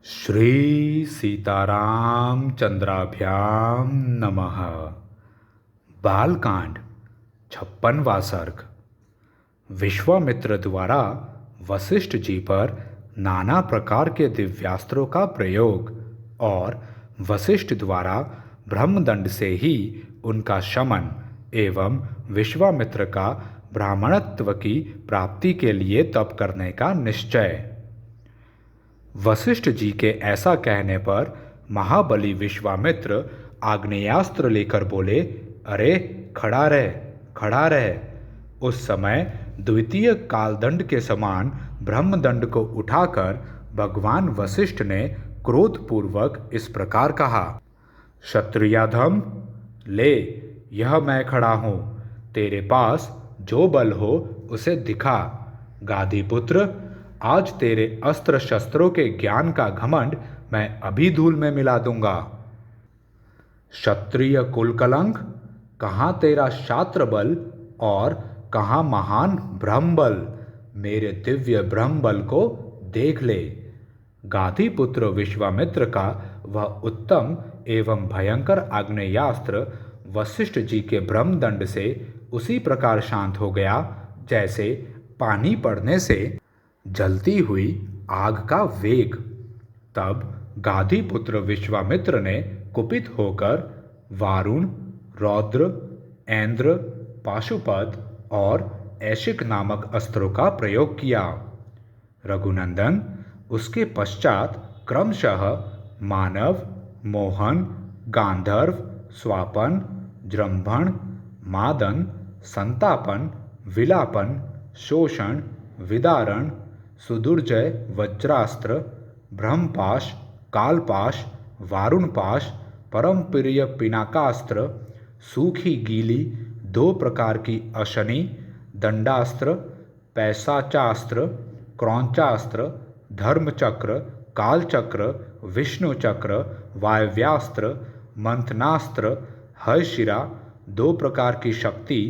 श्री सीताराम चंद्राभ्याम नमः। बालकांड 56वां सर्ग। विश्वामित्र द्वारा वशिष्ठ जी पर नाना प्रकार के दिव्यास्त्रों का प्रयोग और वशिष्ठ द्वारा ब्रह्मदंड से ही उनका शमन एवं विश्वामित्र का ब्राह्मणत्व की प्राप्ति के लिए तप करने का निश्चय। वशिष्ठ जी के ऐसा कहने पर महाबली विश्वामित्र आग्नेयास्त्र लेकर बोले, अरे खड़ा रह, खड़ा रह। उस समय द्वितीय कालदंड के समान ब्रह्मदंड को उठाकर भगवान वशिष्ठ ने क्रोधपूर्वक इस प्रकार कहा, क्षत्रियाधम, ले, यह मैं खड़ा हूँ, तेरे पास जो बल हो उसे दिखा। गादीपुत्र, आज तेरे अस्त्र शस्त्रों के ज्ञान का घमंड मैं अभी धूल में मिला दूंगा। क्षत्रिय कुल कलंक, कहाँ तेरा शास्त्र बल और कहाँ महान ब्रह्म बल, मेरे दिव्य ब्रह्म बल को देख ले। गादीपुत्र विश्वामित्र का वह उत्तम एवं भयंकर आग्नेयास्त्र वशिष्ठ जी के ब्रह्मदंड से उसी प्रकार शांत हो गया जैसे पानी पड़ने से जलती हुई आग का वेग। तब गादीपुत्र विश्वामित्र ने कुपित होकर वारुण, रौद्र, ऐन्द्र, पाशुपत और ऐशिक नामक अस्त्रों का प्रयोग किया। रघुनंदन, उसके पश्चात क्रमशः मानव, मोहन, गांधर्व, स्वापन, जृंभण, मादन, संतापन, विलापन, शोषण, विदारण, सुदुर्जय वज्रास्त्र, ब्रह्मपाश, कालपाश, वारुणपाश, परम प्रिय पिनाकास्त्र, सूखी गीली 2 प्रकार की अशनि, दंडास्त्र, पैसाचास्त्र, क्रौंचास्त्र, धर्मचक्र, कालचक्र, विष्णुचक्र, वायव्यास्त्र, मंथनास्त्र, हयशिरा, 2 प्रकार की शक्ति,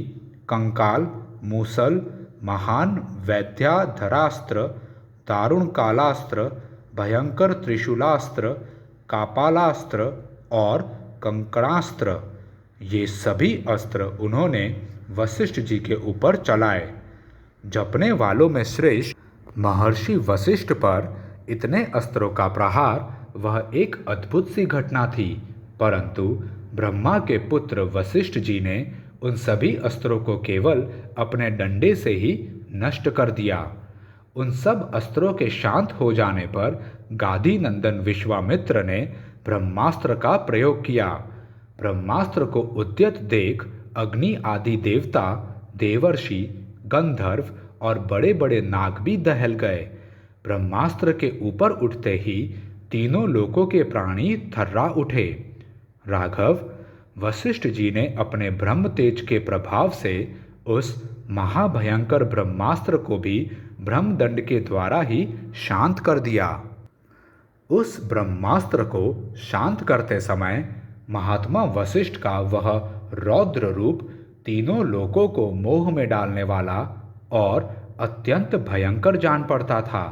कंकाल, मूसल, महान वैद्याधरास्त्र, दारुण कालास्त्र, भयंकर त्रिशूलास्त्र, कापालास्त्र और कंकणास्त्र, ये सभी अस्त्र उन्होंने वशिष्ठ जी के ऊपर चलाए। जपने वालों में श्रेष्ठ महर्षि वशिष्ठ पर इतने अस्त्रों का प्रहार वह एक अद्भुत सी घटना थी, परंतु ब्रह्मा के पुत्र वशिष्ठ जी ने उन सभी अस्त्रों को केवल अपने डंडे से ही नष्ट कर दिया। उन सब अस्त्रों के शांत हो जाने पर गादी नंदन विश्वामित्र ने ब्रह्मास्त्र का प्रयोग किया। ब्रह्मास्त्र को उद्यत देख अग्नि आदि देवता, देवर्षि, गंधर्व और बड़े बड़े नाग भी दहल गए। ब्रह्मास्त्र के ऊपर उठते ही तीनों लोकों के प्राणी थर्रा उठे। राघव, वशिष्ठ जी ने अपने ब्रह्म तेज के प्रभाव से उस महाभयंकर ब्रह्मास्त्र को भी ब्रह्मदंड के द्वारा ही शांत कर दिया। उस ब्रह्मास्त्र को शांत करते समय महात्मा वशिष्ठ का वह रौद्र रूप तीनों लोकों को मोह में डालने वाला और अत्यंत भयंकर जान पड़ता था।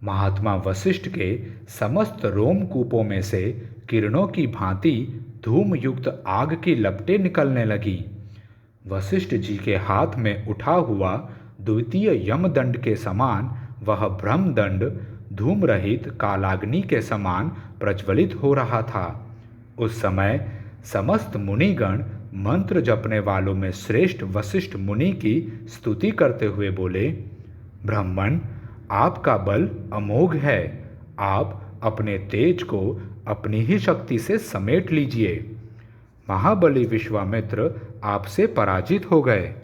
महात्मा वशिष्ठ के समस्त रोमकूपों में से किरणों की भांति धूम युक्त आग की लपटें निकलने लगी। वशिष्ठ जी के हाथ में उठा हुआ द्वितीय यमदंड के समान वह ब्रह्मदंड धूम रहित कालाग्नि के समान प्रज्वलित हो रहा था। उस समय समस्त मुनिगण मंत्र जपने वालों में श्रेष्ठ वशिष्ठ मुनि की स्तुति करते हुए बोले, ब्राह्मण, आपका बल अमोघ है, आप अपने तेज को अपनी ही शक्ति से समेट लीजिए। महाबली विश्वामित्र आपसे पराजित हो गए।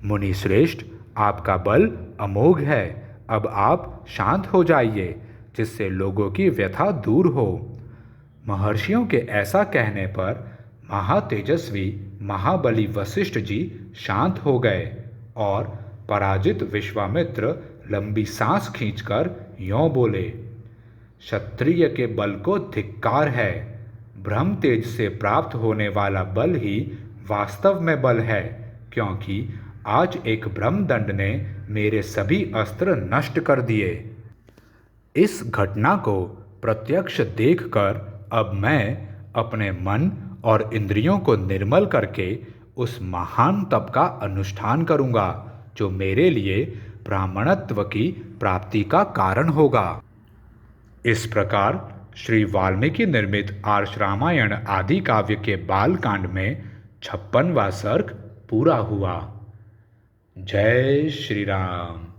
मुनि श्रेष्ठ, आपका बल अमोघ है, अब आप शांत हो जाइए, जिससे लोगों की व्यथा दूर हो। महर्षियों के ऐसा कहने पर महातेजस्वी महाबली वशिष्ठ जी शांत हो गए और पराजित विश्वामित्र लंबी सांस खींचकर यों बोले, क्षत्रिय के बल को धिक्कार है। ब्रह्म तेज से प्राप्त होने वाला बल ही वास्तव में बल है, क्योंकि आज एक ब्रह्मदंड ने मेरे सभी अस्त्र नष्ट कर दिए। इस घटना को प्रत्यक्ष देखकर अब मैं अपने मन और इंद्रियों को निर्मल करके उस महान तप का अनुष्ठान करूंगा जो मेरे लिए ब्राह्मणत्व की प्राप्ति का कारण होगा। इस प्रकार श्री वाल्मीकि निर्मित आर्ष रामायण आदि काव्य के बालकांड में 56वां सर्ग पूरा हुआ। जय श्री राम।